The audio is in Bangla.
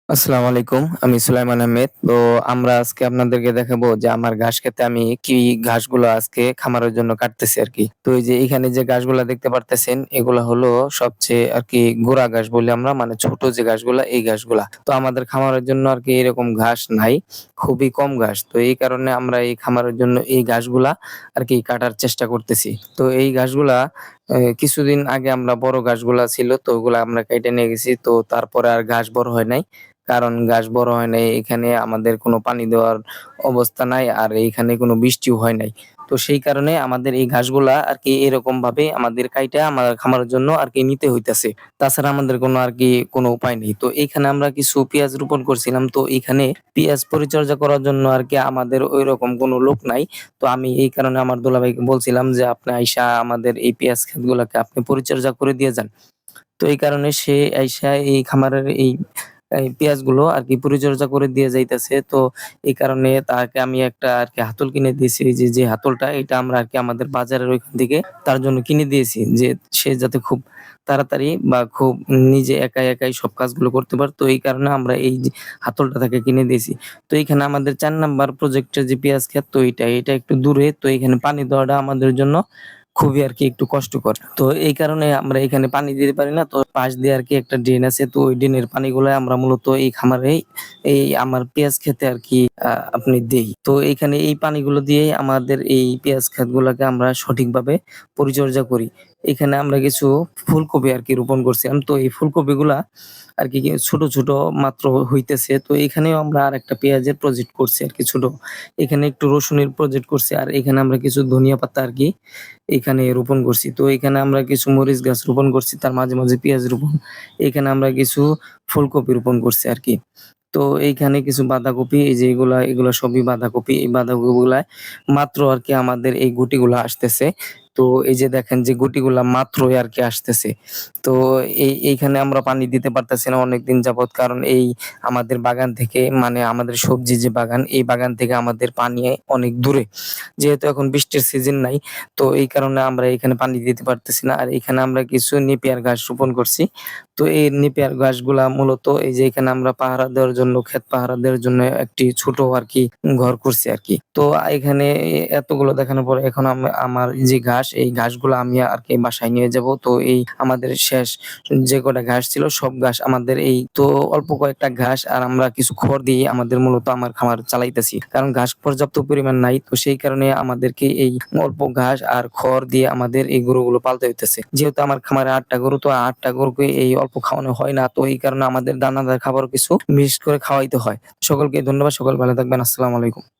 আসসালামু আলাইকুম। আমি সুলাইমান আহমেদ। তো আমরা আজকে আপনাদেরকে দেখাবো যে আমার ঘাস ক্ষেতে আমি কি ঘাসগুলো আজকে খামারের জন্য কাটতেছি আরকি। তো এই যে এখানে যে ঘাসগুলা দেখতে পারতেছেন এগুলা হলো সবচেয়ে আরকি গোড়া ঘাস বলি আমরা, মানে ছোট যে ঘাসগুলা এই ঘাসগুলা। তো আমাদের খামারের জন্য আরকি এরকম ঘাস নাই। খুবই কম ঘাস। তো এই কারণে আমরা এই খামারের জন্য এই ঘাসগুলা আরকি কাটার চেষ্টা করতেছি। তো এই ঘাসগুলা কিছুদিন আগে আমরা বড় ঘাসগুলা ছিল তো ওগুলা আমরা কেটে নিয়ে গেছি। তো তারপরে আর ঘাস বড় হয় নাই। কারণ গাছ বড় হয় নাই। এখানে আমাদের কোনো পানি দেওয়ার অবস্থা নাই। আর এইখানে কোনো বৃষ্টিও হয় নাই। তো সেই কারণে আমাদের এই ঘাসগুলা আরকি এরকমভাবে আমাদের কাইটা আমার খামারের জন্য আরকি নিতে হইতাছে। তাছাড়া আমাদের কোনো আরকি কোনো উপায় নেই। তো এইখানে আমরা কিছু পেঁয়াজ রোপণ করছিলাম। তো এইখানে পেঁয়াজ পরিচর্যা করার জন্য আরকি আমাদের ঐরকম কোনো লোক নাই। তো আমি এই কারণে আমার দুলাভাইকে বলছিলাম যে, "আপনি আইসা আমাদের এই পেঁয়াজ ক্ষেতগুলাকে আপনি পরিচর্যা করে দিয়ে যান।" তো এই কারণে সে আইসা এই খামারের এই পেঁয়াজগুলো আরকি পরিচর্যা করে দিয়ে যাইতেছে। তো এই কারণে তাকে আমি একটা আরকি হাতল কিনে দিয়েছি। যে হাতলটা এটা আমরা আরকি আমাদের বাজারের ওইখান থেকে তার জন্য কিনে দিয়েছি। যে সে যাতে খুব তাড়াতাড়ি বা খুব নিজে একাই সব কাজগুলো করতে পারে। তো এই কারণে আমরা এই যে হাতলটা তাকে কিনে দিয়েছি। তো এইখানে আমাদের ৪ নাম্বার প্রজেক্টের যে পেঁয়াজ ক্ষেত তো এটা একটু দূরে। তো এখানে পানি দেওয়াটা আমাদের জন্য খুবই আরকি একটু কষ্টকর। তো এই কারণে আমরা এখানে পানি দিতে পারি না। তো পাশ দিয়ে আরকি একটা ড্রেন আছে। তো ওই ড্রেনের পানিগুলা আমরা মূলত এই খামারেই আমার পেঁয়াজ ক্ষেতে আরকি আপনি দেই। তো এইখানে এই পানিগুলো দিয়েই আমাদের এই পেঁয়াজ ক্ষেতগুলাকে আমরা সঠিকভাবে পরিচর্যা করি। এখানে আমরা কিছু ফুলকপি আরকি রোপণ করছিলাম। তো এই ফুলকপিগুলা আরকি ছোট মাত্র হইতেছে। তো এখানেও আমরা আরেকটা পেঁয়াজের প্রজেক্ট করছি আরকি ছোট। এখানে একটু রসুনের প্রজেক্ট করছি। আর এখানে আমরা কিছু ধনিয়া পাতা আরকি এখানে রোপণ করছি। তো এখানে আমরা কিছু মরিচ গাছ রোপণ করছি। তার মাঝে পেঁয়াজ রোপণ। এখানে আমরা কিছু ফুলকপি রোপণ করছি আরকি। তো এইখানে কিছু বাঁধাকপি এই যে এগুলা সবই বাঁধাকপি। এই বাঁধাকপিগুলায় মাত্র আরকি আমাদের এই গুটিগুলা আসতেছে। তো এই যে দেখেন যে গুটিগুলা মাত্রই আরকি আসতেছে। তো এইখানে আমরা পানি দিতে পারতেছি না অনেকদিন যাবৎ। কারণ এই আমাদের বাগান থেকে, মানে আমাদের সবজি যে বাগান, এই বাগান থেকে আমাদের পানি অনেক দূরে। যেহেতু এখন বৃষ্টির সিজন নাই, তো এই কারণে আমরা এখানে পানি দিতে পারতেছি না। আর এখানে আমরা কিছু নেপিয়ার ঘাস রোপণ করছি। তো এই নেপিয়ার ঘাসগুলা মূলত এই যে এখানে আমরা পাহারা দেওয়ার জন্য, ক্ষেত পাহারা দেওয়ার জন্য একটি ছোট আরকি ঘর করছি আরকি। তো এখানে এতগুলো দেখানোর পরে এখন আমার যে ঘাস, এই ঘাসগুলো আমি আরকি বাসায় নিয়ে যাবো। তো এই আমাদের শেষ যে কটা ঘাস ছিল সব ঘাস আমাদের এই তো অল্প কয়েকটা ঘাস আর আমরা কিছু খড় দিয়ে আমাদের মূলত আমার খামার চালাইতেছি। কারণ ঘাস পর্যাপ্ত পরিমাণ নাই। তো সেই কারণে আমাদেরকে এই অল্প ঘাস আর খড় দিয়ে আমাদের এই গরুগুলো পালতে হইতেছে। যেহেতু আমার খামারে ৮ টা গরু, তো ৮ টা গরুকে এই অল্প খাওয়ানো হয় না। তো এই কারণে আমাদের দানাদার খাবারও কিছু মিক্স করে খাওয়াইতে হয়। সকলকে ধন্যবাদ। সকল ভালো থাকবেন। আসসালামু আলাইকুম।